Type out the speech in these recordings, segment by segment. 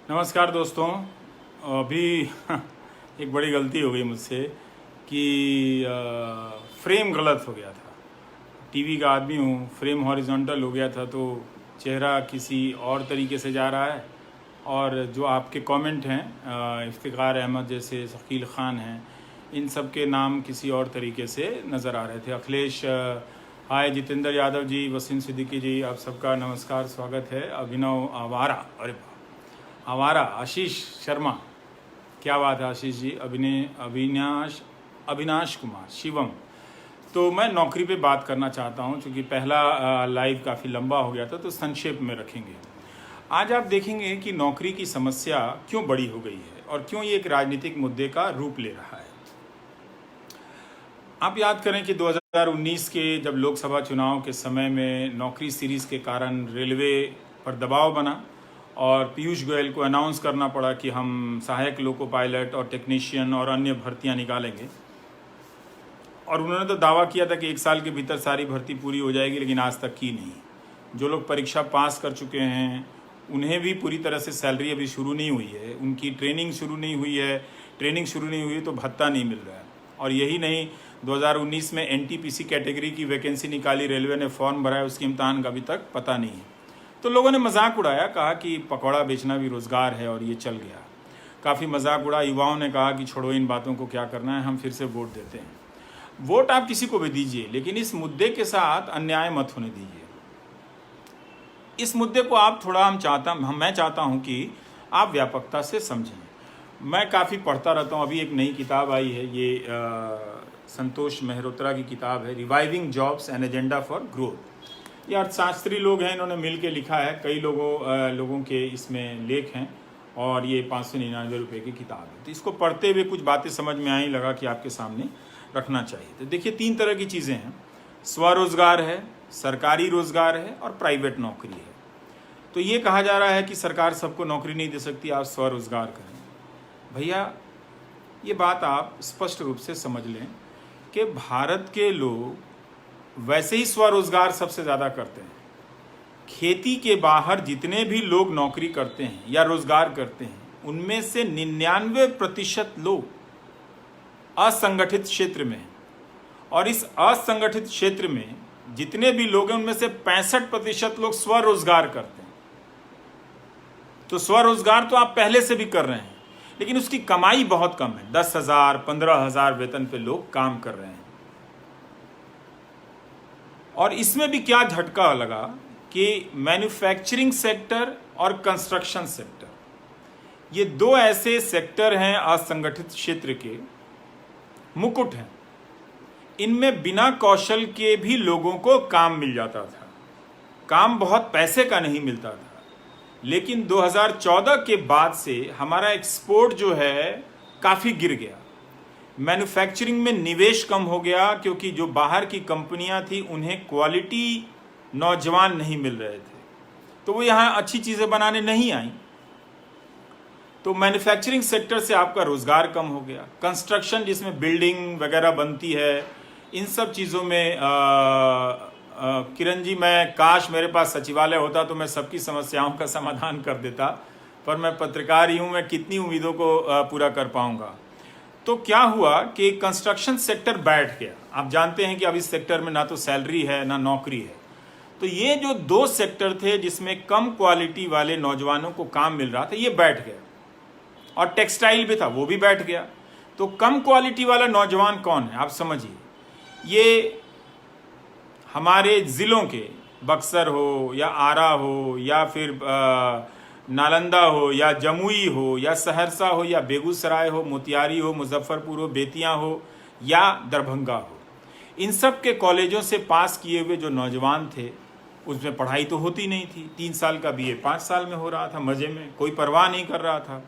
नमस्कार दोस्तों। अभी एक बड़ी गलती हो गई मुझसे कि फ्रेम गलत हो गया था। टीवी का आदमी हूँ, फ्रेम हॉरिजॉन्टल हो गया था तो चेहरा किसी और तरीके से जा रहा है। और जो आपके कमेंट हैं, इफ्तिखार अहमद जैसे, शकील ख़ान हैं, इन सब के नाम किसी और तरीके से नज़र आ रहे थे। अखिलेश हाय, जितेंद्र यादव जी, वसीम सिद्दीकी जी, आप सबका नमस्कार, स्वागत है। अभिनव आवारा, अरे आवारा, आशीष शर्मा, क्या बात है आशीष जी। अविनाश कुमार, शिवम। तो मैं नौकरी पे बात करना चाहता हूं, क्योंकि पहला लाइव काफ़ी लंबा हो गया था, तो संक्षेप में रखेंगे। आज आप देखेंगे कि नौकरी की समस्या क्यों बड़ी हो गई है और क्यों ये एक राजनीतिक मुद्दे का रूप ले रहा है। आप याद करें कि 2019 के जब लोकसभा चुनाव के समय में नौकरी सीरीज़ के कारण रेलवे पर दबाव बना और पीयूष गोयल को अनाउंस करना पड़ा कि हम सहायक लोको पायलट और टेक्नीशियन और अन्य भर्तियां निकालेंगे। और उन्होंने तो दावा किया था कि 1 साल के भीतर सारी भर्ती पूरी हो जाएगी, लेकिन आज तक की नहीं। जो लोग परीक्षा पास कर चुके हैं उन्हें भी पूरी तरह से सैलरी अभी शुरू नहीं हुई है, उनकी ट्रेनिंग शुरू नहीं हुई है। ट्रेनिंग शुरू नहीं हुई तो भत्ता नहीं मिल रहा है। और यही नहीं, 2019 में एनटीपीसी कैटेगरी की वैकेंसी निकाली, रेलवे ने फॉर्म भरा है, उसकी इम्तहान का अभी तक पता नहीं है। तो लोगों ने मजाक उड़ाया, कहा कि पकौड़ा बेचना भी रोज़गार है, और ये चल गया। काफ़ी मजाक उड़ा। युवाओं ने कहा कि छोड़ो इन बातों को, क्या करना है, हम फिर से वोट देते हैं। वोट आप किसी को भी दीजिए, लेकिन इस मुद्दे के साथ अन्याय मत होने दीजिए। इस मुद्दे को आप थोड़ा मैं चाहता हूं कि आप व्यापकता से समझें। मैं काफ़ी पढ़ता रहता हूं। अभी एक नई किताब आई है, ये संतोष मेहरोत्रा की किताब है, reviving jobs an agenda for growth. ये अर्थशास्त्री लोग हैं, इन्होंने मिल के लिखा है। कई लोगों के इसमें लेख हैं, और ये 599 रुपये की किताब है। तो इसको पढ़ते हुए कुछ बातें समझ में आई, लगा कि आपके सामने रखना चाहिए। तो देखिए, 3 तरह की चीज़ें हैं। स्वरोजगार है, सरकारी रोजगार है, और प्राइवेट नौकरी है। तो ये कहा जा रहा है कि सरकार सबको नौकरी नहीं दे सकती, आप स्वरोजगार करें। भैया, ये बात आप स्पष्ट रूप से समझ लें कि भारत के लोग वैसे ही स्वरोजगार सबसे ज़्यादा करते हैं। खेती के बाहर जितने भी लोग नौकरी करते हैं या रोजगार करते हैं, उनमें से 99% लोग असंगठित क्षेत्र में हैं। और इस असंगठित क्षेत्र में जितने भी लोग हैं, उनमें से 65% लोग स्वरोजगार करते हैं। तो स्वरोजगार तो आप पहले से भी कर रहे हैं, लेकिन उसकी कमाई बहुत कम है। 10,000, 15,000 वेतन पे लोग काम कर रहे हैं। और इसमें भी क्या झटका लगा कि मैन्युफैक्चरिंग सेक्टर और कंस्ट्रक्शन सेक्टर, ये 2 ऐसे सेक्टर हैं असंगठित क्षेत्र के, मुकुट हैं। इनमें बिना कौशल के भी लोगों को काम मिल जाता था। काम बहुत पैसे का नहीं मिलता था। लेकिन 2014 के बाद से हमारा एक्सपोर्ट जो है काफ़ी गिर गया। मैन्युफैक्चरिंग में निवेश कम हो गया, क्योंकि जो बाहर की कंपनियां थी उन्हें क्वालिटी नौजवान नहीं मिल रहे थे, तो वो यहाँ अच्छी चीज़ें बनाने नहीं आई। तो मैन्युफैक्चरिंग सेक्टर से आपका रोजगार कम हो गया। कंस्ट्रक्शन, जिसमें बिल्डिंग वगैरह बनती है, इन सब चीज़ों में किरण जी, मैं काश मेरे पास सचिवालय होता तो मैं सबकी समस्याओं का समाधान कर देता, पर मैं पत्रकार ही हूँ, मैं कितनी उम्मीदों को पूरा कर पाऊंगा। तो क्या हुआ कि कंस्ट्रक्शन सेक्टर बैठ गया। आप जानते हैं कि अब इस सेक्टर में ना तो सैलरी है ना नौकरी है। तो ये जो 2 सेक्टर थे जिसमें कम क्वालिटी वाले नौजवानों को काम मिल रहा था, ये बैठ गया। और टेक्सटाइल भी था, वो भी बैठ गया। तो कम क्वालिटी वाला नौजवान कौन है, आप समझिए। ये हमारे ज़िलों के, बक्सर हो या आरा हो या फिर नालंदा हो या जमुई हो या सहरसा हो या बेगूसराय हो, मोतिहारी हो, मुजफ्फरपुर हो, बेतिया हो या दरभंगा हो, इन सब के कॉलेजों से पास किए हुए जो नौजवान थे, उसमें पढ़ाई तो होती नहीं थी। 3 साल का बीए 5 साल में हो रहा था, मज़े में, कोई परवाह नहीं कर रहा था।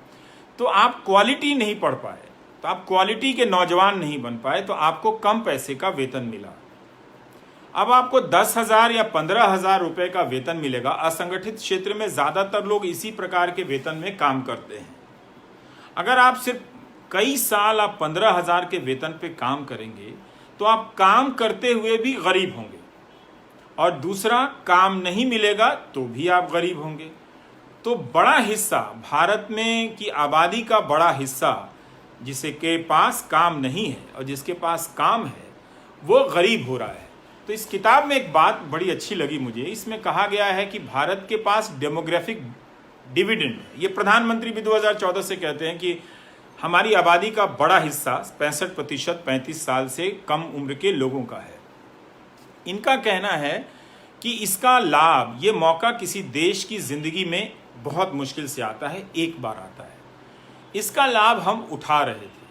तो आप क्वालिटी नहीं पढ़ पाए, तो आप क्वालिटी के नौजवान नहीं बन पाए, तो आपको कम पैसे का वेतन मिला। अब आपको 10,000 या 15,000 रुपये का वेतन मिलेगा। असंगठित क्षेत्र में ज़्यादातर लोग इसी प्रकार के वेतन में काम करते हैं। अगर आप सिर्फ कई साल आप 15,000 के वेतन पे काम करेंगे, तो आप काम करते हुए भी गरीब होंगे, और दूसरा, काम नहीं मिलेगा तो भी आप गरीब होंगे। तो बड़ा हिस्सा भारत में की आबादी का बड़ा हिस्सा जिसे के पास काम नहीं है और जिसके पास काम है वो गरीब हो रहा है। तो इस किताब में एक बात बड़ी अच्छी लगी मुझे, इसमें कहा गया है कि भारत के पास डेमोग्राफिक डिविडेंड है। ये प्रधानमंत्री भी 2014 से कहते हैं कि हमारी आबादी का बड़ा हिस्सा 65% 35 साल से कम उम्र के लोगों का है। इनका कहना है कि इसका लाभ, ये मौका किसी देश की जिंदगी में बहुत मुश्किल से आता है, एक बार आता है। इसका लाभ हम उठा रहे थे,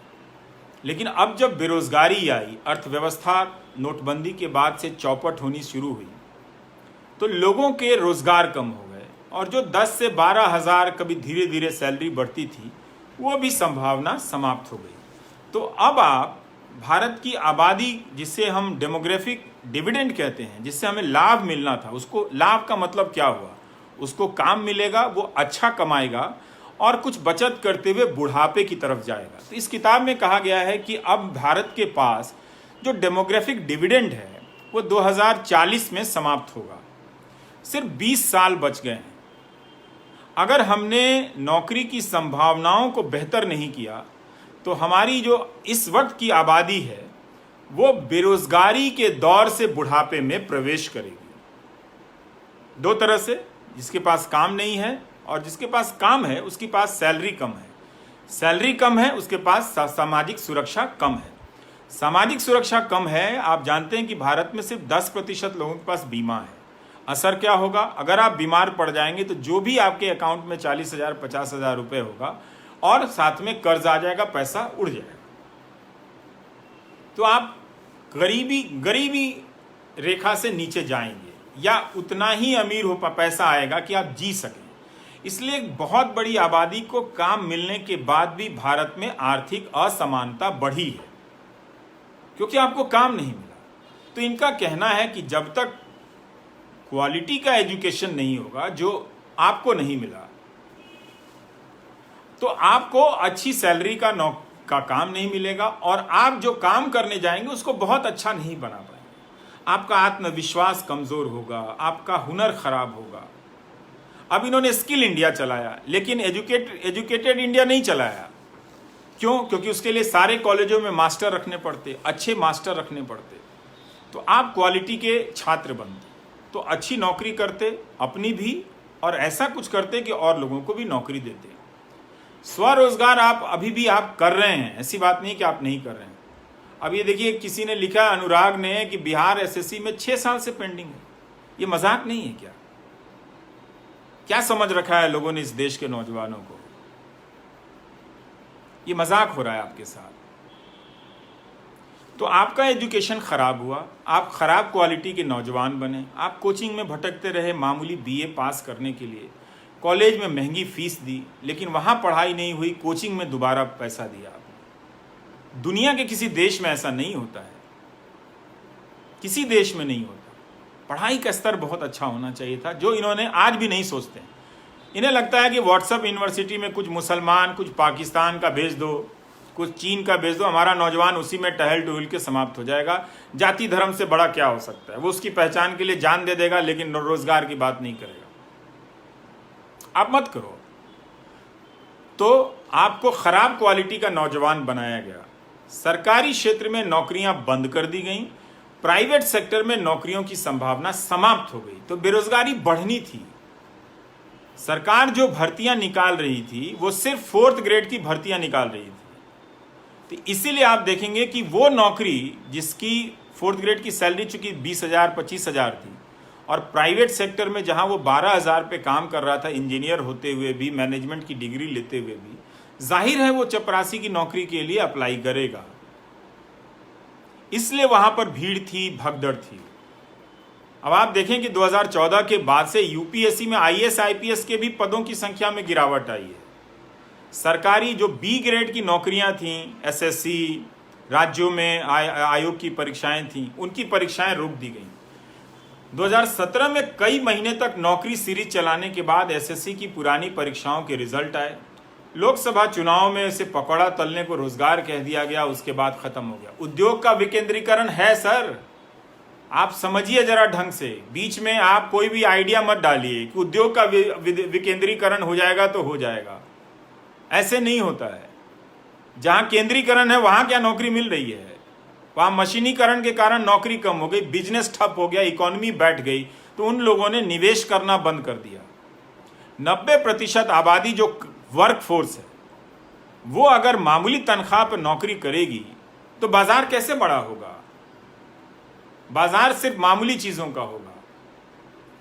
लेकिन अब जब बेरोजगारी आई, अर्थव्यवस्था नोटबंदी के बाद से चौपट होनी शुरू हुई, तो लोगों के रोजगार कम हो गए और जो 10 से 12 हज़ार कभी धीरे धीरे सैलरी बढ़ती थी वो भी संभावना समाप्त हो गई। तो अब आप भारत की आबादी, जिसे हम डेमोग्राफिक डिविडेंड कहते हैं, जिससे हमें लाभ मिलना था, उसको लाभ का मतलब क्या हुआ? उसको काम मिलेगा, वो अच्छा कमाएगा और कुछ बचत करते हुए बुढ़ापे की तरफ जाएगा। तो इस किताब में कहा गया है कि अब भारत के पास जो डेमोग्राफिक डिविडेंड है वो 2040 में समाप्त होगा। सिर्फ 20 साल बच गए हैं। अगर हमने नौकरी की संभावनाओं को बेहतर नहीं किया तो हमारी जो इस वक्त की आबादी है वो बेरोजगारी के दौर से बुढ़ापे में प्रवेश करेगी। दो तरह से, जिसके पास काम नहीं है और जिसके पास काम है उसके पास सैलरी कम है। सैलरी कम है, उसके पास सामाजिक सुरक्षा कम है। सामाजिक सुरक्षा कम है, आप जानते हैं कि भारत में सिर्फ 10% लोगों के पास बीमा है। असर क्या होगा? अगर आप बीमार पड़ जाएंगे तो जो भी आपके अकाउंट में 40,000 50,000 रुपये होगा और साथ में कर्ज आ जाएगा, पैसा उड़ जाएगा। तो आप गरीबी रेखा से नीचे जाएंगे या उतना ही अमीर हो पैसा आएगा कि आप जी सकें। इसलिए बहुत बड़ी आबादी को काम मिलने के बाद भी भारत में आर्थिक असमानता बढ़ी है, क्योंकि आपको काम नहीं मिला। तो इनका कहना है कि जब तक क्वालिटी का एजुकेशन नहीं होगा, जो आपको नहीं मिला, तो आपको अच्छी सैलरी का काम नहीं मिलेगा और आप जो काम करने जाएंगे उसको बहुत अच्छा नहीं बना पाएंगे। आपका आत्मविश्वास कमजोर होगा, आपका हुनर खराब होगा। अब इन्होंने स्किल इंडिया चलाया, लेकिन एजुकेटेड इंडिया नहीं चलाया। क्यों? क्योंकि उसके लिए सारे कॉलेजों में मास्टर रखने पड़ते, अच्छे मास्टर रखने पड़ते। तो आप क्वालिटी के छात्र बनते तो अच्छी नौकरी करते, अपनी भी, और ऐसा कुछ करते कि और लोगों को भी नौकरी देते। स्वरोजगार आप अभी भी आप कर रहे हैं, ऐसी बात नहीं कि आप नहीं कर रहे हैं। अब ये देखिए, किसी ने लिखा, अनुराग ने, कि बिहार एसएससी में 6 साल से पेंडिंग है। ये मजाक नहीं है क्या? क्या समझ रखा है लोगों ने इस देश के नौजवानों को? ये मजाक हो रहा है आपके साथ। तो आपका एजुकेशन खराब हुआ, आप खराब क्वालिटी के नौजवान बने, आप कोचिंग में भटकते रहे मामूली बीए पास करने के लिए, कॉलेज में महंगी फीस दी, लेकिन वहां पढ़ाई नहीं हुई, कोचिंग में दोबारा पैसा दिया आपने। दुनिया के किसी देश में ऐसा नहीं होता है, किसी देश में नहीं होता। पढ़ाई का स्तर बहुत अच्छा होना चाहिए था, जो इन्होंने आज भी नहीं सोचते। इन्हें लगता है कि व्हाट्सएप यूनिवर्सिटी में कुछ मुसलमान, कुछ पाकिस्तान का भेज दो, कुछ चीन का भेज दो, हमारा नौजवान उसी में टहल टहल के समाप्त हो जाएगा। जाति धर्म से बड़ा क्या हो सकता है? वो उसकी पहचान के लिए जान दे देगा, लेकिन रोजगार की बात नहीं करेगा। आप मत करो। तो आपको खराब क्वालिटी का नौजवान बनाया गया। सरकारी क्षेत्र में नौकरियां बंद कर दी गई, प्राइवेट सेक्टर में नौकरियों की संभावना समाप्त हो गई। तो बेरोजगारी बढ़नी थी। सरकार जो भर्तियां निकाल रही थी वो सिर्फ 4th ग्रेड की भर्तियां निकाल रही थी। तो इसीलिए आप देखेंगे कि वो नौकरी जिसकी 4th ग्रेड की सैलरी चूंकि 20,000 25,000 थी, और प्राइवेट सेक्टर में जहां वो 12,000 पे काम कर रहा था, इंजीनियर होते हुए भी, मैनेजमेंट की डिग्री लेते हुए भी, जाहिर है वो चपरासी की नौकरी के लिए अप्लाई करेगा। इसलिए वहां पर भीड़ थी, भगदड़ थी। अब आप देखें कि 2014 के बाद से यूपीएससी में आईएएस आईपीएस के भी पदों की संख्या में गिरावट आई है। सरकारी जो बी ग्रेड की नौकरियां थीं, एसएससी, राज्यों में आयोग की परीक्षाएं थीं, उनकी परीक्षाएं रोक दी गईं। 2017 में कई महीने तक नौकरी सीरीज चलाने के बाद एसएससी की पुरानी परीक्षाओं के रिजल्ट आए। लोकसभा चुनाव में इसे पकौड़ा तलने को रोजगार कह दिया गया, उसके बाद खत्म हो गया। उद्योग का विकेंद्रीकरण है सर, आप समझिए जरा ढंग से, बीच में आप कोई भी आइडिया मत डालिए कि उद्योग का विकेंद्रीकरण हो जाएगा तो हो जाएगा। ऐसे नहीं होता है। जहां केंद्रीकरण है वहां क्या नौकरी मिल रही है? वहां मशीनीकरण के कारण नौकरी कम हो गई, बिजनेस ठप हो गया, इकोनॉमी बैठ गई, तो उन लोगों ने निवेश करना बंद कर दिया। 90% आबादी जो वर्क फोर्स है वो अगर मामूली तनख्वाह पर नौकरी करेगी तो बाजार कैसे बड़ा होगा? बाजार सिर्फ मामूली चीजों का होगा।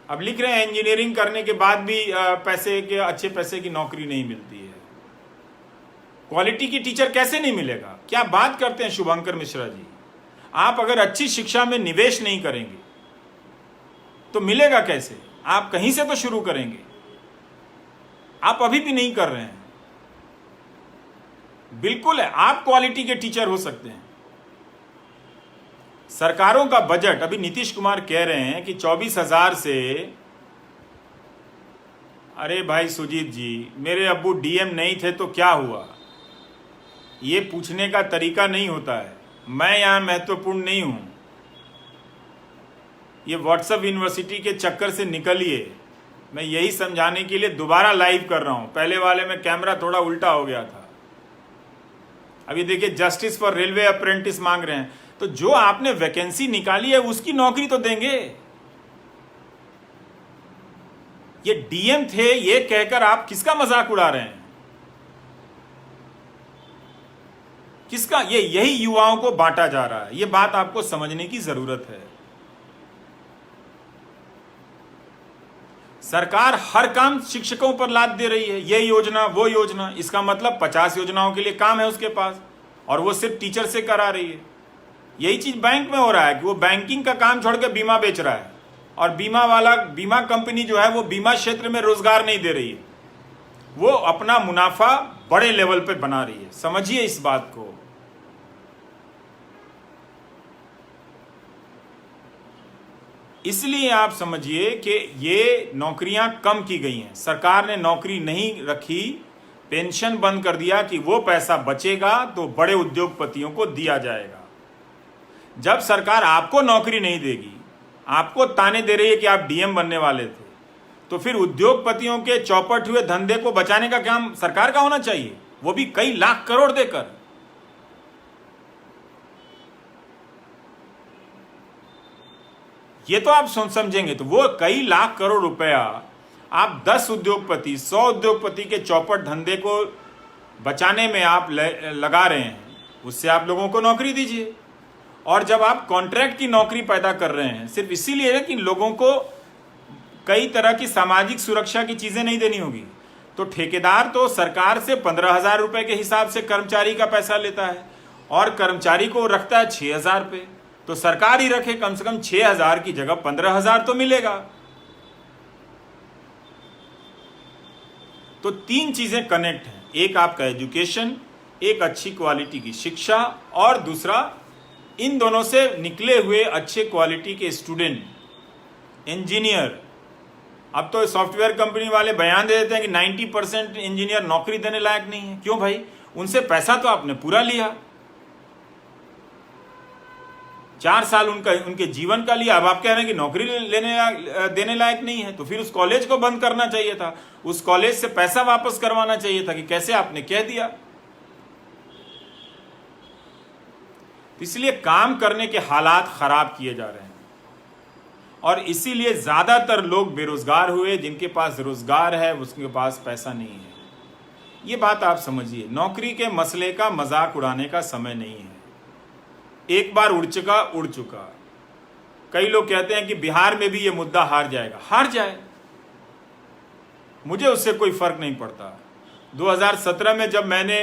अब लिख रहे हैं इंजीनियरिंग करने के बाद भी अच्छे पैसे की नौकरी नहीं मिलती है। क्वालिटी की टीचर कैसे नहीं मिलेगा? क्या बात करते हैं शुभंकर मिश्रा जी? आप अगर अच्छी शिक्षा में निवेश नहीं करेंगे तो मिलेगा कैसे? आप कहीं से तो शुरू करेंगे। आप अभी भी नहीं कर रहे हैं। बिल्कुल है, आप क्वालिटी के टीचर हो सकते हैं। सरकारों का बजट, अभी नीतीश कुमार कह रहे हैं कि 24,000 से, अरे भाई सुजीत जी, मेरे अब्बू डीएम नहीं थे तो क्या हुआ? ये पूछने का तरीका नहीं होता है। मैं यहां महत्वपूर्ण नहीं हूं। ये व्हाट्सएप यूनिवर्सिटी के चक्कर से निकलिए। मैं यही समझाने के लिए दोबारा लाइव कर रहा हूं। पहले वाले में कैमरा थोड़ा उल्टा हो गया था। अभी देखिए, जस्टिस फॉर रेलवे अप्रेंटिस मांग रहे हैं, तो जो आपने वैकेंसी निकाली है उसकी नौकरी तो देंगे। ये डीएम थे ये कहकर आप किसका मजाक उड़ा रहे हैं? किसका? ये यही युवाओं को बांटा जा रहा है। ये बात आपको समझने की जरूरत है। सरकार हर काम शिक्षकों पर लाद दे रही है, ये योजना वो योजना। इसका मतलब 50 योजनाओं के लिए काम है उसके पास, और वो सिर्फ टीचर से करा रही है। यही चीज बैंक में हो रहा है कि वो बैंकिंग का काम छोड़ के बीमा बेच रहा है, और बीमा कंपनी जो है वो बीमा क्षेत्र में रोजगार नहीं दे रही है। वो अपना मुनाफा बड़े लेवल पे बना रही है। समझिए इस बात को। इसलिए आप समझिए कि ये नौकरियां कम की गई हैं। सरकार ने नौकरी नहीं रखी, पेंशन बंद कर दिया कि वो पैसा बचेगा तो बड़े उद्योगपतियों को दिया जाएगा। जब सरकार आपको नौकरी नहीं देगी, आपको ताने दे रही है कि आप डीएम बनने वाले थे, तो फिर उद्योगपतियों के चौपट हुए धंधे को बचाने का काम सरकार का होना चाहिए, वो भी कई लाख करोड़ देकर। ये तो आप समझेंगे तो वो कई लाख करोड़ रुपया आप 10 उद्योगपति 100 उद्योगपति के चौपट धंधे को बचाने में आप लगा रहे हैं, उससे आप लोगों को नौकरी दीजिए। और जब आप कॉन्ट्रैक्ट की नौकरी पैदा कर रहे हैं सिर्फ इसीलिए कि लोगों को कई तरह की सामाजिक सुरक्षा की चीजें नहीं देनी होगी, तो ठेकेदार तो सरकार से 15,000 रुपए के हिसाब से कर्मचारी का पैसा लेता है और कर्मचारी को रखता है 6,000 पे। तो सरकार ही रखे, कम से कम 6,000 की जगह 15,000 तो मिलेगा। तो 3 चीजें कनेक्ट हैं, एक आपका एजुकेशन, एक अच्छी क्वालिटी की शिक्षा, और दूसरा इन दोनों से निकले हुए अच्छे क्वालिटी के स्टूडेंट, इंजीनियर। अब तो सॉफ्टवेयर कंपनी वाले बयान दे देते हैं कि 90% इंजीनियर नौकरी देने लायक नहीं है। क्यों भाई? उनसे पैसा तो आपने पूरा लिया, 4 साल उनके जीवन का लिया। अब आप कह रहे हैं कि नौकरी देने लायक नहीं है, तो फिर उस कॉलेज को बंद करना चाहिए था, उस कॉलेज से पैसा वापस करवाना चाहिए था कि कैसे आपने कह दिया। इसलिए काम करने के हालात खराब किए जा रहे हैं, और इसीलिए ज्यादातर लोग बेरोजगार हुए। जिनके पास रोजगार है उसके पास पैसा नहीं है। ये बात आप समझिए। नौकरी के मसले का मजाक उड़ाने का समय नहीं है। एक बार उड़ चुका। कई लोग कहते हैं कि बिहार में भी ये मुद्दा हार जाएगा। हार जाए, मुझे उससे कोई फर्क नहीं पड़ता। 2017 में जब मैंने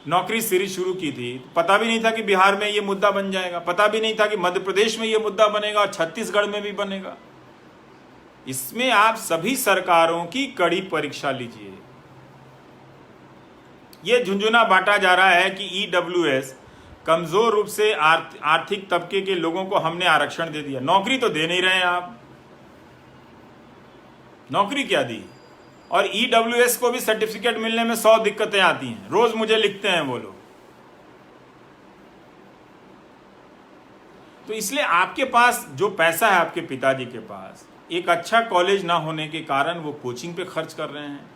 नौकरी सीरीज शुरू की थी, पता भी नहीं था कि बिहार में ये मुद्दा बन जाएगा, पता भी नहीं था कि मध्य प्रदेश में ये मुद्दा बनेगा और छत्तीसगढ़ में भी बनेगा। इसमें आप सभी सरकारों की कड़ी परीक्षा लीजिए। ये झुंझुना बांटा जा रहा है कि ईडब्ल्यूएस, कमजोर रूप से आर्थिक तबके के लोगों को हमने आरक्षण दे दिया। नौकरी तो दे नहीं रहे हैं आप, नौकरी क्या दी? और ईडब्ल्यूएस को भी सर्टिफिकेट मिलने में 100 दिक्कतें आती हैं, रोज मुझे लिखते हैं वो लोग। तो इसलिए आपके पास जो पैसा है, आपके पिताजी के पास, एक अच्छा कॉलेज ना होने के कारण वो कोचिंग पे खर्च कर रहे हैं,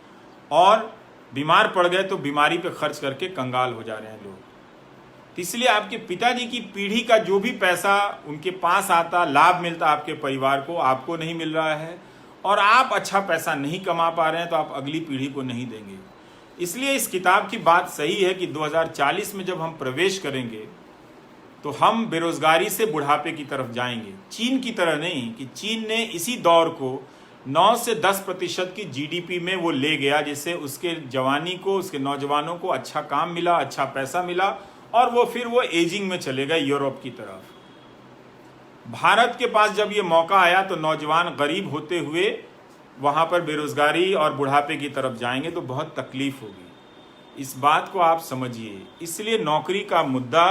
और बीमार पड़ गए तो बीमारी पे खर्च करके कंगाल हो जा रहे हैं लोग। तो इसलिए आपके पिताजी की पीढ़ी का जो भी पैसा उनके पास आता, लाभ मिलता आपके परिवार को, आपको नहीं मिल रहा है, और आप अच्छा पैसा नहीं कमा पा रहे हैं, तो आप अगली पीढ़ी को नहीं देंगे। इसलिए इस किताब की बात सही है कि 2040 में जब हम प्रवेश करेंगे तो हम बेरोजगारी से बुढ़ापे की तरफ जाएंगे। चीन की तरह नहीं कि चीन ने इसी दौर को 9 से 10% की जीडीपी में वो ले गया, जिससे उसके जवानी को, उसके नौजवानों को अच्छा काम मिला, अच्छा पैसा मिला, और वो फिर वो एजिंग में चले गए यूरोप की तरफ। भारत के पास जब ये मौका आया तो नौजवान गरीब होते हुए वहाँ पर बेरोजगारी और बुढ़ापे की तरफ जाएंगे, तो बहुत तकलीफ होगी। इस बात को आप समझिए। इसलिए नौकरी का मुद्दा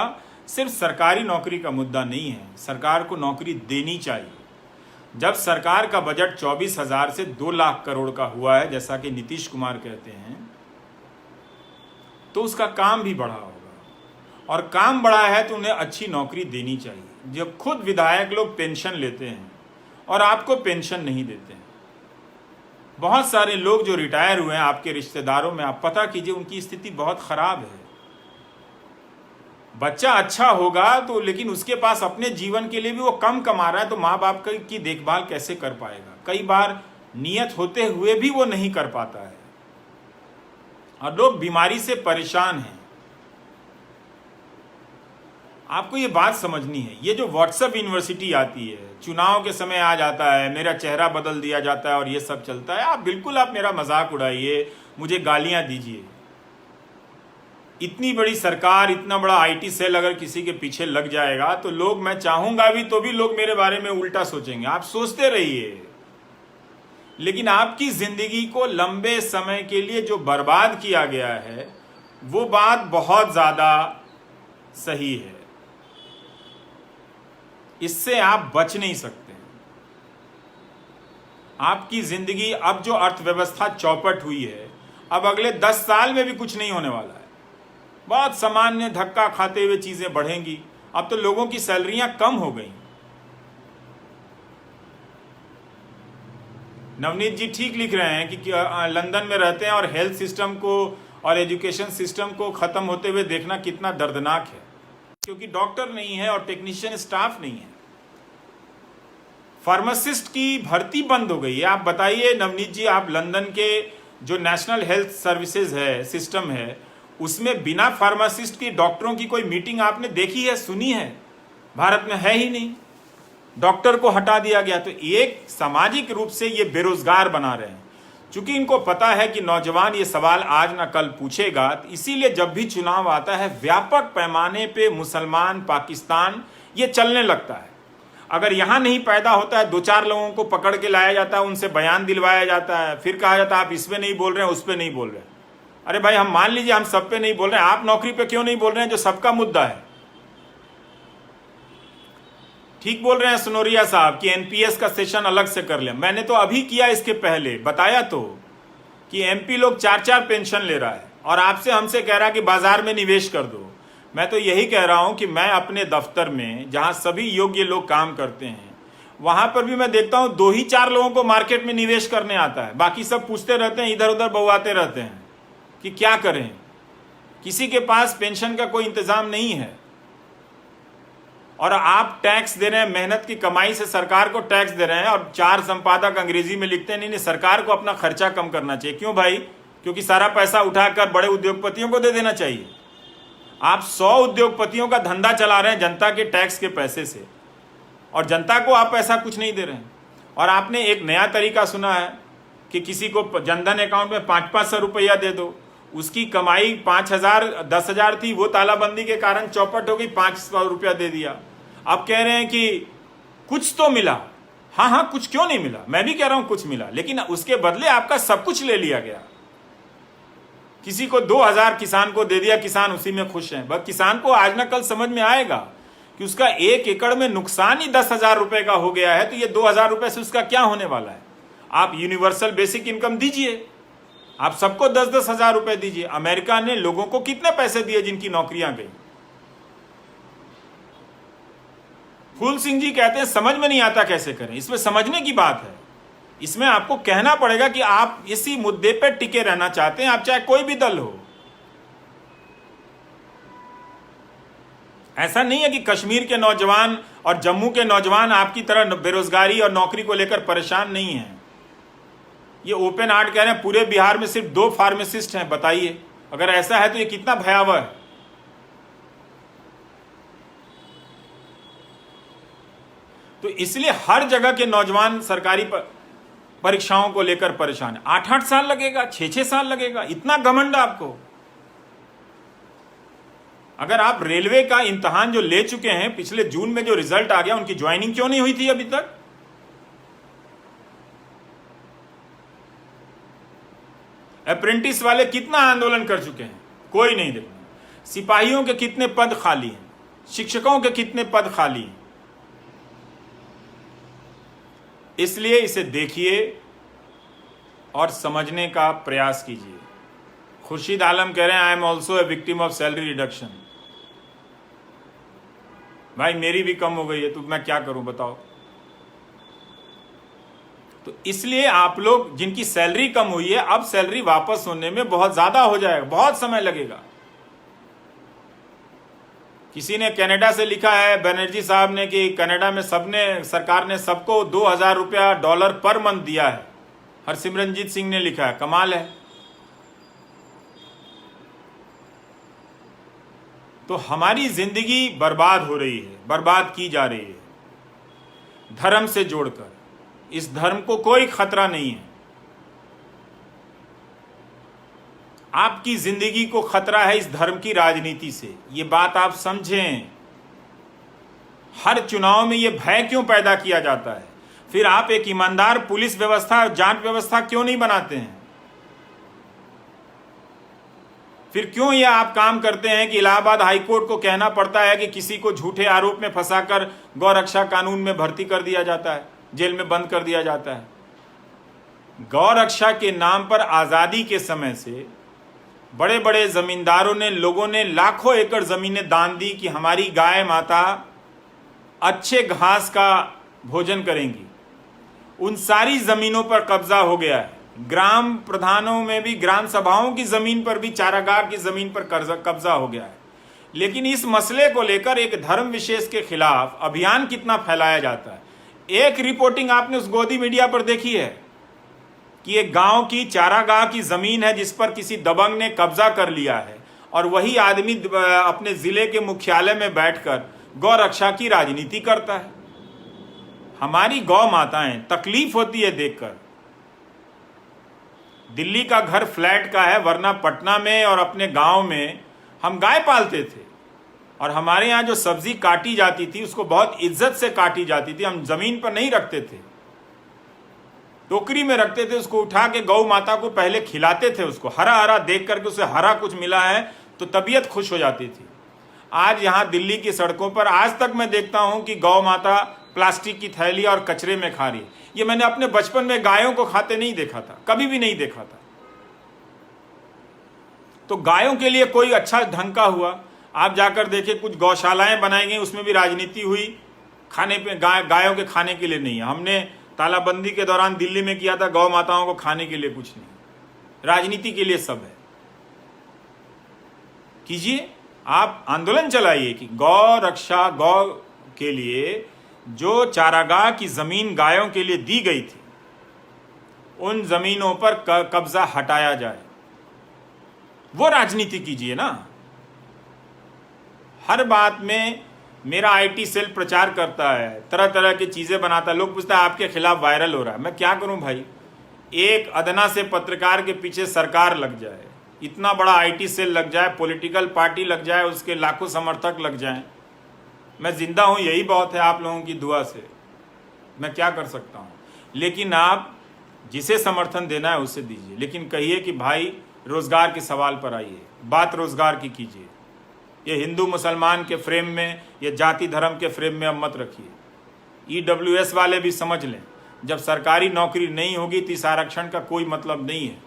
सिर्फ सरकारी नौकरी का मुद्दा नहीं है, सरकार को नौकरी देनी चाहिए। जब सरकार का बजट 24,000 से 2 लाख करोड़ का हुआ है, जैसा कि नीतीश कुमार कहते हैं, तो उसका काम भी बढ़ा होगा, और काम बढ़ा है तो उन्हें अच्छी नौकरी देनी चाहिए। जब खुद विधायक लोग पेंशन लेते हैं और आपको पेंशन नहीं देते हैं, बहुत सारे लोग जो रिटायर हुए हैं आपके रिश्तेदारों में, आप पता कीजिए उनकी स्थिति बहुत खराब है। बच्चा अच्छा होगा तो, लेकिन उसके पास अपने जीवन के लिए भी वो कम कमा रहा है, तो माँ बाप की देखभाल कैसे कर पाएगा? कई बार नियत होते हुए भी वो नहीं कर पाता है, और लोग बीमारी से परेशान हैं। आपको ये बात समझनी है। ये जो व्हाट्सएप यूनिवर्सिटी आती है, चुनाव के समय आ जाता है, मेरा चेहरा बदल दिया जाता है और ये सब चलता है, आप मेरा मजाक उड़ाइए, मुझे गालियां दीजिए। इतनी बड़ी सरकार, इतना बड़ा आईटी सेल अगर किसी के पीछे लग जाएगा तो लोग, मैं चाहूंगा भी तो भी लोग मेरे बारे में उल्टा सोचेंगे। आप सोचते रहिए, लेकिन आपकी जिंदगी को लंबे समय के लिए जो बर्बाद किया गया है, वो बात बहुत ज्यादा सही है। इससे आप बच नहीं सकते। आपकी जिंदगी, अब जो अर्थव्यवस्था चौपट हुई है, अब अगले 10 साल में भी कुछ नहीं होने वाला है। बहुत सामान्य धक्का खाते हुए चीजें बढ़ेंगी। अब तो लोगों की सैलरियां कम हो गई। नवनीत जी ठीक लिख रहे हैं कि लंदन में रहते हैं और हेल्थ सिस्टम को और एजुकेशन सिस्टम को खत्म होते हुए देखना कितना दर्दनाक है, क्योंकि डॉक्टर नहीं है और टेक्नीशियन स्टाफ नहीं है। फार्मासिस्ट की भर्ती बंद हो गई है। आप बताइए नवनीत जी, आप लंदन के जो नेशनल हेल्थ सर्विसेज है, सिस्टम है, उसमें बिना फार्मासिस्ट की डॉक्टरों की कोई मीटिंग आपने देखी है, सुनी है? भारत में है ही नहीं। डॉक्टर को हटा दिया गया। तो एक सामाजिक रूप से ये बेरोजगार बना रहे हैं। चूंकि इनको पता है कि नौजवान ये सवाल आज ना कल पूछेगा, तो इसीलिए जब भी चुनाव आता है व्यापक पैमाने पे मुसलमान, पाकिस्तान, ये चलने लगता है। अगर यहां नहीं पैदा होता है, 2-4 लोगों को पकड़ के लाया जाता है, उनसे बयान दिलवाया जाता है, फिर कहा जाता है आप इस पे नहीं बोल रहे हैं, उस पे नहीं बोल रहे हैं। अरे भाई, हम मान लीजिए हम सब पे नहीं बोल रहे हैं, आप नौकरी पे क्यों नहीं बोल रहे हैं जो सबका मुद्दा है? ठीक बोल रहे हैं सुनोरिया साहब कि एनपीएस का सेशन अलग से कर लिया। मैंने तो अभी किया, इसके पहले बताया तो कि एमपी लोग 4-4 पेंशन ले रहा है और आपसे हमसे कह रहा है कि बाजार में निवेश कर दो। मैं तो यही कह रहा हूं कि मैं अपने दफ्तर में जहां सभी योग्य लोग काम करते हैं, वहां पर भी मैं देखता हूं 2 ही 4 लोगों को मार्केट में निवेश करने आता है। बाकी सब पूछते रहते हैं, इधर उधर बउआते रहते हैं कि क्या करें। किसी के पास पेंशन का कोई इंतजाम नहीं है। और आप टैक्स दे रहे हैं, मेहनत की कमाई से सरकार को टैक्स दे रहे हैं, और 4 संपादक अंग्रेजी में लिखते हैं नहीं सरकार को अपना खर्चा कम करना चाहिए। क्यों भाई? क्योंकि सारा पैसा उठाकर बड़े उद्योगपतियों को दे देना चाहिए। आप 100 उद्योगपतियों का धंधा चला रहे हैं जनता के टैक्स के पैसे से, और जनता को आप पैसा कुछ नहीं दे रहे हैं। और आपने एक नया तरीका सुना है कि किसी को जनधन अकाउंट में 500-500 रुपया दे दो। उसकी कमाई 5,000 10,000 थी, वो तालाबंदी के कारण चौपट हो गई, 500 रुपया दे दिया। अब कह रहे हैं कि कुछ तो मिला। हाँ, कुछ क्यों नहीं मिला? मैं भी कह रहा हूं कुछ मिला, लेकिन उसके बदले आपका सब कुछ ले लिया गया। किसी को 2,000 किसान को दे दिया, किसान उसी में खुश है। बस किसान को आज ना कल समझ में आएगा कि उसका 1 एकड़ में नुकसान ही 10,000 रुपए का हो गया है, तो ये 2,000 रुपए से उसका क्या होने वाला है? आप यूनिवर्सल बेसिक इनकम दीजिए, आप सबको 10-10 हजार रुपए दीजिए। अमेरिका ने लोगों को कितने पैसे दिए जिनकी नौकरियां गई? फूल सिंह जी कहते हैं समझ में नहीं आता कैसे करें। इसमें समझने की बात है, इसमें आपको कहना पड़ेगा कि आप इसी मुद्दे पर टिके रहना चाहते हैं, आप चाहे कोई भी दल हो। ऐसा नहीं है कि कश्मीर के नौजवान और जम्मू के नौजवान आपकी तरह बेरोजगारी और नौकरी को लेकर परेशान नहीं हैं। ये ओपन हार्ट कह रहे हैं पूरे बिहार में सिर्फ 2 फार्मासिस्ट हैं। बताइए, अगर ऐसा है तो ये कितना भयावह है। तो इसलिए हर जगह के नौजवान सरकारी परीक्षाओं को लेकर परेशान है। 8-8 साल लगेगा, 6-6 साल लगेगा, इतना घमंड आपको। अगर आप रेलवे का इम्तिहान जो ले चुके हैं, पिछले जून में जो रिजल्ट आ गया, उनकी ज्वाइनिंग क्यों नहीं हुई थी अभी तक? अप्रेंटिस वाले कितना आंदोलन कर चुके हैं, कोई नहीं देखा। सिपाहियों के कितने पद खाली हैं, शिक्षकों के कितने पद खाली हैं। इसलिए इसे देखिए और समझने का प्रयास कीजिए। खुर्शीद आलम कह रहे हैं I am also a victim of salary reduction. भाई मेरी भी कम हो गई है, तो मैं क्या करूं बताओ। तो इसलिए आप लोग जिनकी सैलरी कम हुई है, अब सैलरी वापस होने में बहुत ज्यादा हो जाएगा, बहुत समय लगेगा। किसी ने कनाडा से लिखा है, बनर्जी साहब ने, कि कनाडा में सबने, सरकार ने सबको $2000 पर मंथ दिया है। हरसिमरनजीत सिंह ने लिखा है, कमाल है। तो हमारी जिंदगी बर्बाद हो रही है, बर्बाद की जा रही है धर्म से जोड़कर। इस धर्म को कोई खतरा नहीं है, आपकी जिंदगी को खतरा है इस धर्म की राजनीति से। ये बात आप समझें। हर चुनाव में ये भय क्यों पैदा किया जाता है? फिर आप एक ईमानदार पुलिस व्यवस्था, जांच व्यवस्था क्यों नहीं बनाते हैं? फिर क्यों ये आप काम करते हैं कि इलाहाबाद हाईकोर्ट को कहना पड़ता है कि किसी को झूठे आरोप में फंसाकर गौरक्षा कानून में भर्ती कर दिया जाता है, जेल में बंद कर दिया जाता है। गौरक्षा के नाम पर आजादी के समय से बड़े बड़े जमींदारों ने, लोगों ने लाखों एकड़ जमीनें दान दी कि हमारी गाय माता अच्छे घास का भोजन करेंगी। उन सारी जमीनों पर कब्जा हो गया है। ग्राम प्रधानों में भी, ग्राम सभाओं की जमीन पर भी, चारागाह की जमीन पर कब्जा हो गया है। लेकिन इस मसले को लेकर एक धर्म विशेष के खिलाफ अभियान कितना फैलाया जाता है। एक रिपोर्टिंग आपने उस गोदी मीडिया पर देखी है कि एक गांव की चारागाह की जमीन है जिस पर किसी दबंग ने कब्जा कर लिया है, और वही आदमी अपने जिले के मुख्यालय में बैठकर गौ रक्षा की राजनीति करता है। हमारी गौ माताएं, तकलीफ होती है देखकर। दिल्ली का घर फ्लैट का है, वरना पटना में और अपने गांव में हम गाय पालते थे, और हमारे यहाँ जो सब्जी काटी जाती थी उसको बहुत इज्जत से काटी जाती थी। हम जमीन पर नहीं रखते थे, टोकरी में रखते थे। उसको उठा के गौ माता को पहले खिलाते थे। उसको हरा हरा देख करके उसे हरा कुछ मिला है तो तबीयत खुश हो जाती थी। आज यहाँ दिल्ली की सड़कों पर आज तक मैं देखता हूं कि गौ माता प्लास्टिक की थैली और कचरे में खा रही है। ये मैंने अपने बचपन में गायों को खाते नहीं देखा था, कभी भी नहीं देखा था। तो गायों के लिए कोई अच्छा ढंग का हुआ। आप जाकर देखिए, कुछ गौशालाएं बनाई गई, उसमें भी राजनीति हुई। खाने पे गायों के खाने के लिए नहीं है। हमने तालाबंदी के दौरान दिल्ली में किया था, गौ माताओं को खाने के लिए कुछ नहीं, राजनीति के लिए सब है। कीजिए, आप आंदोलन चलाइए कि गौ रक्षा, गौ के लिए जो चारागाह की जमीन गायों के लिए दी गई थी, उन जमीनों पर कब्जा हटाया जाए। वो राजनीति कीजिए ना। हर बात में मेरा आईटी सेल प्रचार करता है, तरह तरह की चीजें बनाता है। लोग पूछता है आपके खिलाफ वायरल हो रहा है। मैं क्या करूं भाई, एक अदना से पत्रकार के पीछे सरकार लग जाए, इतना बड़ा आईटी सेल लग जाए, पॉलिटिकल पार्टी लग जाए, उसके लाखों समर्थक लग जाएं। मैं जिंदा हूं, यही बहुत है। आप लोगों की दुआ से मैं क्या कर सकता हूं। लेकिन आप जिसे समर्थन देना है उसे दीजिए, लेकिन कहिए कि भाई रोजगार के सवाल पर आइए, बात रोजगार की कीजिए। ये हिंदू मुसलमान के फ्रेम में, ये जाति धर्म के फ्रेम में अब मत रखिए। ईडब्ल्यूएस वाले भी समझ लें, जब सरकारी नौकरी नहीं होगी तो इस आरक्षण का कोई मतलब नहीं है।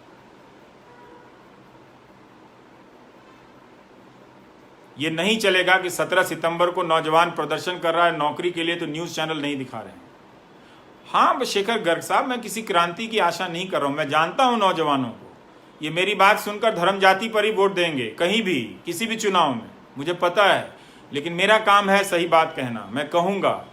ये नहीं चलेगा कि 17 सितंबर को नौजवान प्रदर्शन कर रहा है नौकरी के लिए तो न्यूज़ चैनल नहीं दिखा रहे हैं। हाँ शेखर गर्ग साहब, मैं किसी क्रांति की आशा नहीं कर रहा हूँ। मैं जानता हूँ नौजवानों को, ये मेरी बात सुनकर धर्म जाति पर ही वोट देंगे कहीं भी, किसी भी चुनाव में, मुझे पता है। लेकिन मेरा काम है सही बात कहना, मैं कहूँगा।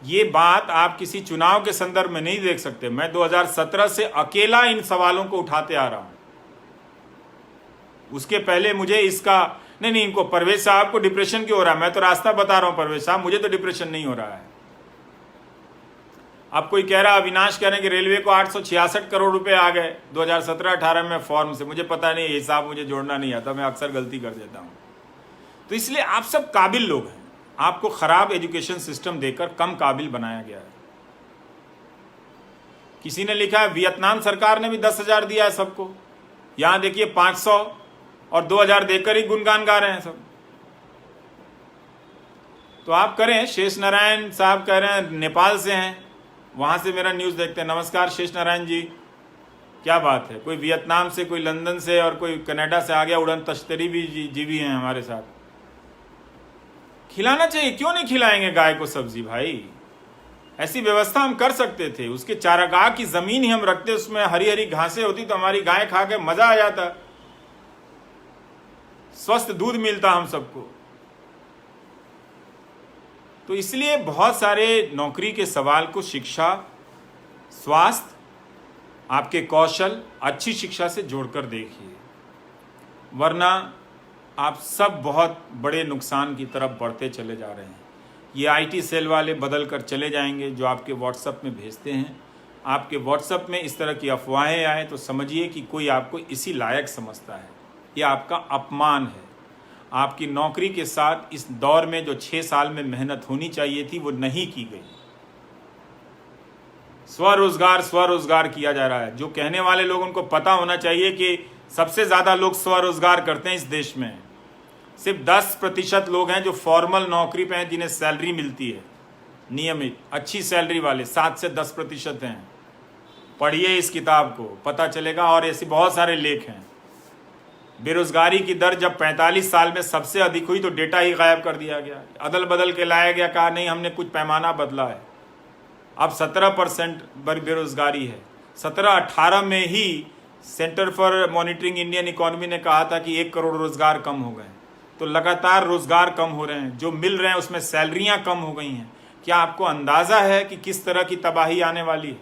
ये बात आप किसी चुनाव के संदर्भ में नहीं देख सकते। मैं 2017 से अकेला इन सवालों को उठाते आ रहा हूं। उसके पहले मुझे इसका नहीं, इनको परवेज साहब को डिप्रेशन क्यों हो रहा है, मैं तो रास्ता बता रहा हूं परवेज साहब, मुझे तो डिप्रेशन नहीं हो रहा है। अब कोई कह रहा, अविनाश कह रहे हैं कि रेलवे को 866 करोड़ रुपए आ गए 2017-18 में फॉर्म से। मुझे पता नहीं, हिसाब मुझे जोड़ना नहीं आता, मैं अक्सर गलती कर देता हूं। तो इसलिए आप सब काबिल लोग हैं, आपको खराब एजुकेशन सिस्टम देकर कम काबिल बनाया गया है। किसी ने लिखा है वियतनाम सरकार ने भी 10,000 दिया है सबको, यहां देखिए 500 और 2,000 देकर ही गुणगान गा रहे हैं सब। तो आप करें। शेष नारायण साहब कह रहे हैं नेपाल से हैं, वहां से मेरा न्यूज देखते हैं। नमस्कार शेष नारायण जी, क्या बात है, कोई वियतनाम से, कोई लंदन से और कोई कनाडा से आ गया। उड़न तश्तरी भी जीवी हैं हमारे साथ। खिलाना चाहिए, क्यों नहीं खिलाएंगे गाय को सब्जी भाई? ऐसी व्यवस्था हम कर सकते थे। उसके चारागाह की जमीन ही हम रखते, उसमें हरी हरी घासें होती तो हमारी गाय खा के मजा आ जाता, स्वस्थ दूध मिलता हम सबको। तो इसलिए बहुत सारे नौकरी के सवाल को शिक्षा, स्वास्थ्य, आपके कौशल, अच्छी शिक्षा से जोड़कर देखिए, वरना आप सब बहुत बड़े नुकसान की तरफ बढ़ते चले जा रहे हैं। ये आईटी सेल वाले बदल कर चले जाएंगे जो आपके व्हाट्सएप में भेजते हैं। आपके व्हाट्सएप में इस तरह की अफवाहें आए तो समझिए कि कोई आपको इसी लायक समझता है। ये आपका अपमान है। आपकी नौकरी के साथ इस दौर में जो 6 साल में मेहनत होनी चाहिए थी वो नहीं की गई। स्वरोजगार किया जा रहा है। जो कहने वाले लोग, उनको पता होना चाहिए कि सबसे ज़्यादा लोग स्वरोजगार करते हैं इस देश में। सिर्फ 10% लोग हैं जो फॉर्मल नौकरी पे हैं, जिन्हें सैलरी मिलती है नियमित, अच्छी सैलरी वाले 7 से 10% हैं। पढ़िए इस किताब को, पता चलेगा। और ऐसे बहुत सारे लेख हैं। बेरोजगारी की दर जब 45 साल में सबसे अधिक हुई तो डेटा ही गायब कर दिया गया, अदल बदल के लाया गया, कहा नहीं हमने कुछ पैमाना बदला है। अब 17% बेरोजगारी है। 17-18 में ही centre for monitoring Indian economy ने कहा था कि 1 करोड़ रोजगार कम हो गए। तो लगातार रोजगार कम हो रहे हैं, जो मिल रहे हैं उसमें सैलरियां कम हो गई हैं। क्या आपको अंदाजा है कि किस तरह की तबाही आने वाली है?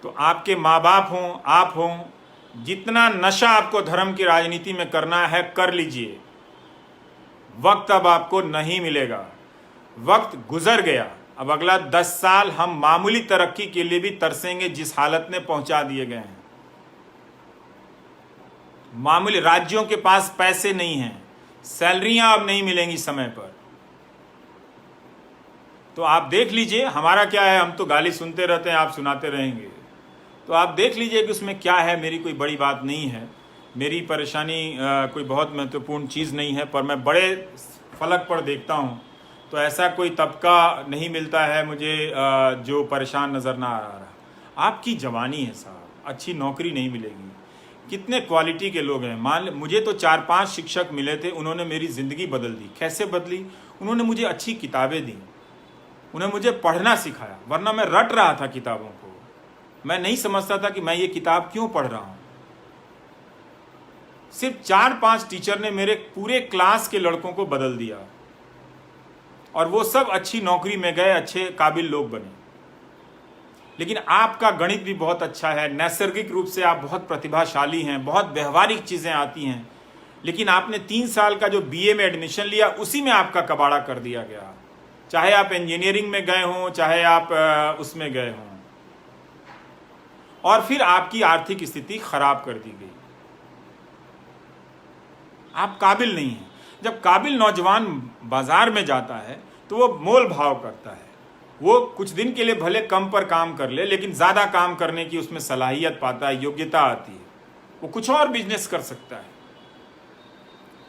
तो आपके माँ बाप हों, आप हों, जितना नशा आपको धर्म की राजनीति में करना है कर लीजिए। वक्त अब आपको नहीं मिलेगा, वक्त गुजर गया। अब अगला 10 साल हम मामूली तरक्की के लिए भी तरसेंगे जिस हालत में पहुंचा दिए गए हैं। मामूली, राज्यों के पास पैसे नहीं हैं, सैलरियां अब नहीं मिलेंगी समय पर। तो आप देख लीजिए हमारा क्या है, हम तो गाली सुनते रहते हैं, आप सुनाते रहेंगे। तो आप देख लीजिए कि उसमें क्या है। मेरी कोई बड़ी बात नहीं है, मेरी परेशानी कोई बहुत महत्वपूर्ण चीज़ नहीं है, पर मैं बड़े फलक पर देखता हूँ तो ऐसा कोई तबका नहीं मिलता है मुझे जो परेशान नज़र ना आ रहा। आपकी जवानी है साहब, अच्छी नौकरी नहीं मिलेगी। कितने क्वालिटी के लोग हैं। मान मुझे तो 4-5 शिक्षक मिले थे, उन्होंने मेरी ज़िंदगी बदल दी। कैसे बदली? उन्होंने मुझे अच्छी किताबें दी, उन्होंने मुझे पढ़ना सिखाया, वरना मैं रट रहा था किताबों को। मैं नहीं समझता था कि मैं ये किताब क्यों पढ़ रहा हूँ। सिर्फ 4-5 टीचर ने मेरे पूरे क्लास के लड़कों को बदल दिया और वो सब अच्छी नौकरी में गए, अच्छे काबिल लोग बने। लेकिन आपका गणित भी बहुत अच्छा है, नैसर्गिक रूप से आप बहुत प्रतिभाशाली हैं, बहुत व्यवहारिक चीज़ें आती हैं, लेकिन आपने 3 साल का जो बीए में एडमिशन लिया उसी में आपका कबाड़ा कर दिया गया। चाहे आप इंजीनियरिंग में गए हों, चाहे आप उसमें गए हों, और फिर आपकी आर्थिक स्थिति खराब कर दी गई। आप काबिल नहीं हैं। जब काबिल नौजवान बाजार में जाता है तो वो मोल भाव करता है। वो कुछ दिन के लिए भले कम पर काम कर ले, लेकिन ज़्यादा काम करने की उसमें सलाहियत पाता है, योग्यता आती है, वो कुछ और बिजनेस कर सकता है।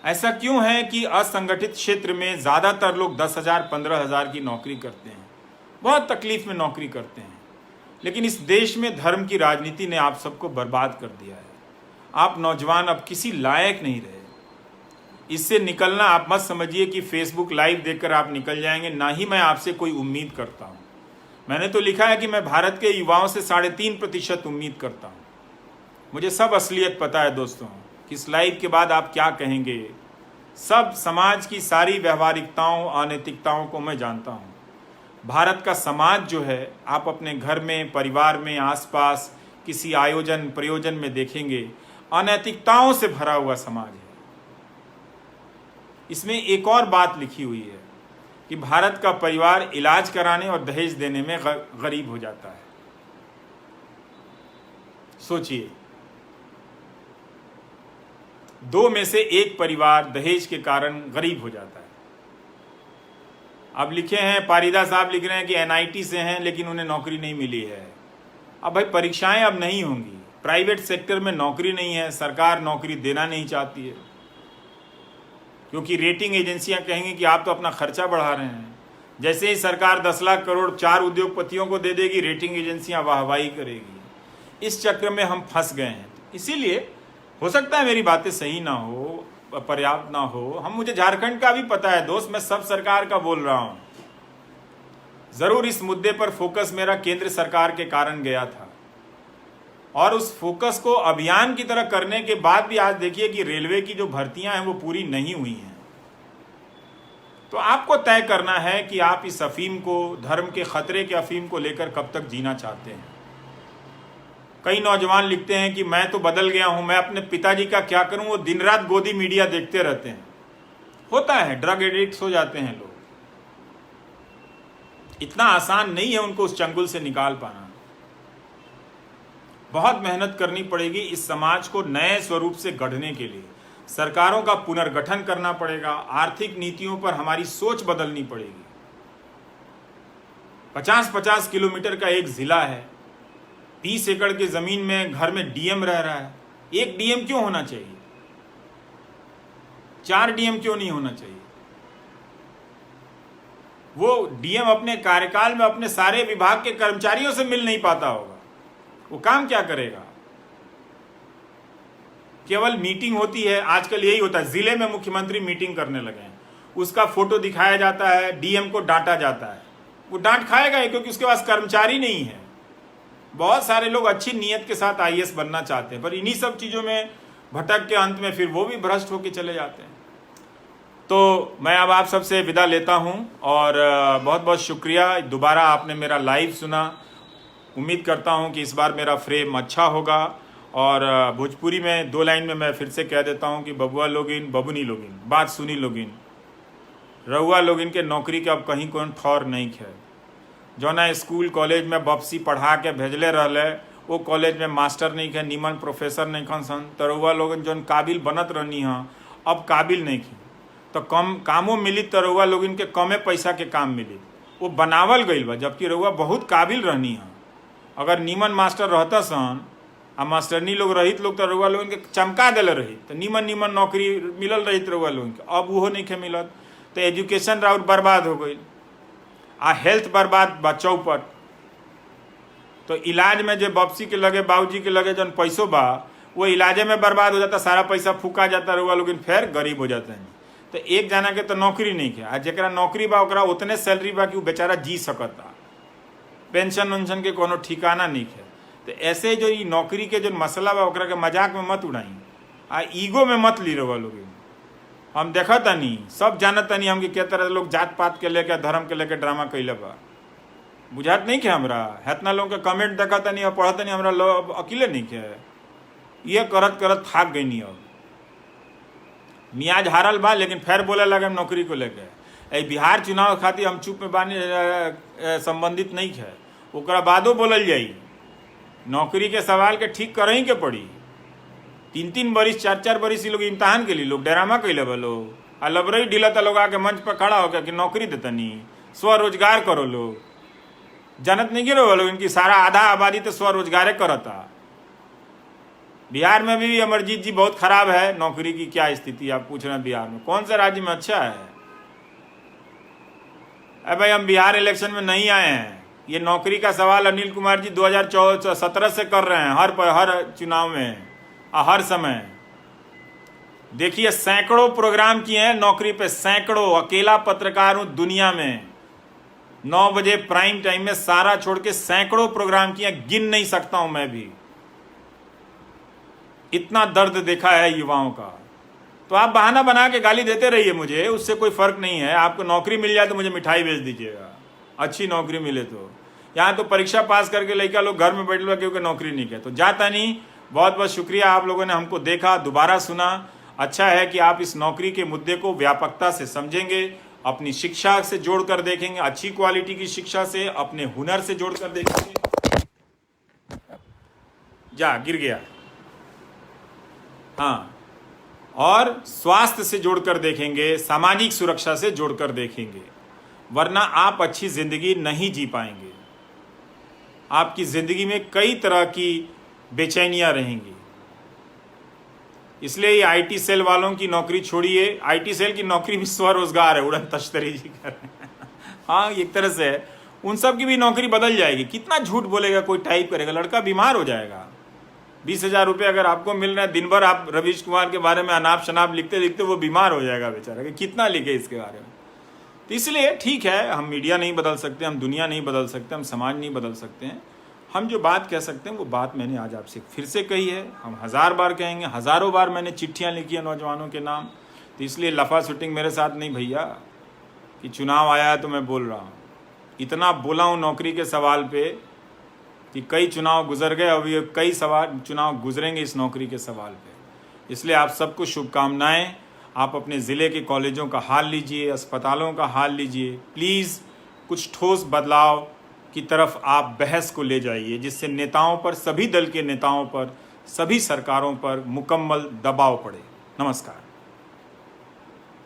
ऐसा क्यों है कि असंगठित क्षेत्र में ज़्यादातर लोग 10,000 15,000 की नौकरी करते हैं, बहुत तकलीफ में नौकरी करते हैं। लेकिन इस देश में धर्म की राजनीति ने आप सबको बर्बाद कर दिया है। आप नौजवान अब किसी लायक नहीं रहे। इससे निकलना आप मत समझिए कि फेसबुक लाइव देखकर आप निकल जाएंगे, ना ही मैं आपसे कोई उम्मीद करता हूं। मैंने तो लिखा है कि मैं भारत के युवाओं से 3.5% उम्मीद करता हूं। मुझे सब असलियत पता है दोस्तों कि इस लाइव के बाद आप क्या कहेंगे। सब समाज की सारी व्यवहारिकताओं, अनैतिकताओं को मैं जानता हूं। भारत का समाज जो है, आप अपने घर में, परिवार में, आसपास किसी आयोजन प्रयोजन में देखेंगे, अनैतिकताओं से भरा हुआ समाज है। इसमें एक और बात लिखी हुई है कि भारत का परिवार इलाज कराने और दहेज देने में गरीब हो जाता है। सोचिए, 2 में से 1 परिवार दहेज के कारण गरीब हो जाता है। अब लिखे हैं, पारिदा साहब लिख रहे हैं कि एनआईटी से हैं लेकिन उन्हें नौकरी नहीं मिली है। अब भाई परीक्षाएं अब नहीं होंगी, प्राइवेट सेक्टर में नौकरी नहीं है, सरकार नौकरी देना नहीं चाहती है, क्योंकि रेटिंग एजेंसियां कहेंगी कि आप तो अपना खर्चा बढ़ा रहे हैं। जैसे ही सरकार 10 लाख करोड़ 4 उद्योगपतियों को दे देगी, रेटिंग एजेंसियां वाहवाही करेगी। इस चक्र में हम फंस गए हैं। इसीलिए हो सकता है मेरी बातें सही ना हो, पर्याप्त ना हो, मुझे झारखंड का भी पता है दोस्त, मैं सब सरकार का बोल रहा हूं। जरूर इस मुद्दे पर फोकस मेरा केंद्र सरकार के कारण गया था, और उस फोकस को अभियान की तरह करने के बाद भी आज देखिए कि रेलवे की जो भर्तियां हैं वो पूरी नहीं हुई हैं। तो आपको तय करना है कि आप इस अफीम को, धर्म के खतरे के अफीम को लेकर कब तक जीना चाहते हैं। कई नौजवान लिखते हैं कि मैं तो बदल गया हूं, मैं अपने पिताजी का क्या करूं, वो दिन रात गोदी मीडिया देखते रहते हैं। होता है, ड्रग एडिक्ट हो जाते हैं लोग। इतना आसान नहीं है उनको उस चंगुल से निकाल पाना। बहुत मेहनत करनी पड़ेगी इस समाज को नए स्वरूप से गढ़ने के लिए। सरकारों का पुनर्गठन करना पड़ेगा, आर्थिक नीतियों पर हमारी सोच बदलनी पड़ेगी। 50-50 किलोमीटर का एक जिला है, 20 एकड़ की जमीन में घर में डीएम रह रहा है। एक डीएम क्यों होना चाहिए? 4 डीएम क्यों नहीं होना चाहिए? वो डीएम अपने कार्यकाल में अपने सारे विभाग के कर्मचारियों से मिल नहीं पाता होगा, वो काम क्या करेगा? केवल मीटिंग होती है। आजकल यही होता है, जिले में मुख्यमंत्री मीटिंग करने लगे हैं, उसका फोटो दिखाया जाता है, डीएम को डांटा जाता है। वो डांट खाएगा ही, क्योंकि उसके पास कर्मचारी नहीं है। बहुत सारे लोग अच्छी नीयत के साथ आईएएस बनना चाहते हैं, पर इन्हीं सब चीजों में भटक के अंत में फिर वो भी भ्रष्ट होकर चले जाते हैं। तो मैं अब आप सबसे विदा लेता हूं, और बहुत बहुत शुक्रिया, दोबारा आपने मेरा लाइव सुना। उम्मीद करता हूं कि इस बार मेरा फ्रेम अच्छा होगा। और भोजपुरी में 2 लाइन में मैं फिर से कह देता हूं कि बबुआ लोगिन, बबुनी लोगिन, बात सुनी लोगिन, रउआ लोगिन के नौकरी के अब कहीं कोई ठौर नहीं है। जो ना स्कूल कॉलेज में बपसी पढ़ा के भेजले रहले, वो कॉलेज में मास्टर नहीं है, नीमन प्रोफेसर नहीं खन सन, तो रउआ लोगन जो काबिल बनत रहनी है अब काबिल नहीं थी, तो कम कामों मिली तो रउआ लोगन के कमे पैसा के काम मिली। वो बनावल गई बा, जबकि रउआ बहुत काबिल रहनी है। अगर नीमन मास्टर रहता सन आ मास्टरनी लोग रहित लोग, तो रउआ लोगन के चमका दिले रही, तो नीमन नीमन नौकरी मिलल रही रउआ लोगन के। अब वो नहीं के मिलत, तो एजुकेशन राउर बर्बाद हो गई, आ हेल्थ बर्बाद बा चौपट। तो इलाज में जो बपसी के लगे, बाबूजी के लगे जन पैसों बा, वो इलाजे में बर्बाद हो जाता, सारा पैसा फूका जाता, रउआ लोगन फिर गरीब हो जाते हैं। तो एक जना के तो नौकरी नहीं है, आ जरा नौकरी बा ओकरा उतने सैलरी बा कि वो बेचारा जी सकता, पेंशन वेंशन के कोनो ठिकाना नहीं है। तो ऐसे जो ये नौकरी के जो मसला बा ओकरा के मजाक में मत उड़ाई, आ ईगो में मत ली रउआ लोग। हम देखा तनी, सब जानत तनी हम कि क्या तरह लोग जात पात के लेके, धर्म के लेके ड्रामा कैले बा, बुझात नहीं के हमरा। हेतना लोग के कमेंट देखा तनी और पढ़ा तनी, हमरा लोग अकेले नहीं के, ये करत करत थाक गई नहीं। अब मियाज हारल बा, लेकिन फिर बोले लगे नौकरी को लेके। बिहार चुनाव खातिर हम चुप में बानी, संबंधित नहीं है, ओकरा बादो बोलल जाई। नौकरी के सवाल के ठीक कर ही के पड़ी। 3-3 बरिस 4-4 बरिस लोग इम्तहान के लिए लोग डरामा कैले बा लोग, आ लबरई ढीला लोग आके मंच पर खड़ा होकर कि नौकरी देतनी, स्वरोजगार करो। लोग जानत नहीं गिरो लोग, इनकी सारा आधा आबादी तो स्वरोजगार करता। बिहार में भी अमरजीत जी बहुत खराब है नौकरी की क्या स्थिति, आप पूछ रहे हैं बिहार में कौन से राज्य में अच्छा है? अरे भाई हम बिहार इलेक्शन में नहीं आए हैं, ये नौकरी का सवाल अनिल कुमार जी 2017 से कर रहे हैं, हर चुनाव में, हर समय। देखिए सैकड़ों प्रोग्राम किए हैं नौकरी पे, सैकड़ों। अकेला पत्रकार हूं दुनिया में, 9 बजे प्राइम टाइम में सारा छोड़ के सैकड़ों प्रोग्राम किए, गिन नहीं सकता हूं मैं भी। इतना दर्द देखा है युवाओं का। तो आप बहाना बना के गाली देते रहिए मुझे, उससे कोई फर्क नहीं है। आपको नौकरी मिल जाए तो मुझे मिठाई भेज दीजिएगा, अच्छी नौकरी मिले तो। यहाँ तो परीक्षा पास करके लड़का लोग घर में बैठ लो क्योंकि नौकरी नहीं किया। तो जाता नहीं। बहुत बहुत शुक्रिया, आप लोगों ने हमको देखा, दोबारा सुना। अच्छा है कि आप इस नौकरी के मुद्दे को व्यापकता से समझेंगे, अपनी शिक्षा से जोड़कर देखेंगे, अच्छी क्वालिटी की शिक्षा से, अपने हुनर से जोड़कर देखेंगे। जा गिर गया, हाँ। और स्वास्थ्य से जोड़कर देखेंगे, सामाजिक सुरक्षा से जोड़कर देखेंगे, वरना आप अच्छी जिंदगी नहीं जी पाएंगे। आपकी जिंदगी में कई तरह की बेचैनियां रहेंगी। इसलिए आईटी सेल वालों की नौकरी छोड़िए। आईटी सेल की नौकरी भी स्वरोजगार है, उड़न तश्तरी जी कर रहे हैं। हाँ, एक तरह से उन सब की भी नौकरी बदल जाएगी। कितना झूठ बोलेगा कोई, टाइप करेगा, लड़का बीमार हो जाएगा। 20,000 रुपये अगर आपको मिल रहा है, दिन भर आप रवीश कुमार के बारे में अनाप शनाप लिखते लिखते वो बीमार हो जाएगा बेचारा, कि कितना लिखे इसके बारे में। तो इसलिए ठीक है, हम मीडिया नहीं बदल सकते, हम दुनिया नहीं बदल सकते, हम समाज नहीं बदल सकते हैं। हम जो बात कह सकते हैं वो बात मैंने आज आपसे फिर से कही है, हम 1000 बार कहेंगे, हज़ारों बार मैंने चिट्ठियाँ लिखी हैं नौजवानों के नाम। तो इसलिए लफा शूटिंग मेरे साथ नहीं भैया, कि चुनाव आया है तो मैं बोल रहा हूँ। इतना बोला हूँ नौकरी के सवाल पे कि कई चुनाव गुजर गए, अभी कई चुनाव गुजरेंगे इस नौकरी के सवाल पे। इसलिए आप सबको शुभकामनाएं। आप अपने ज़िले के कॉलेजों का हाल लीजिए, अस्पतालों का हाल लीजिए। प्लीज़ कुछ ठोस बदलाव की तरफ आप बहस को ले जाइए, जिससे नेताओं पर, सभी दल के नेताओं पर, सभी सरकारों पर मुकम्मल दबाव पड़े। नमस्कार।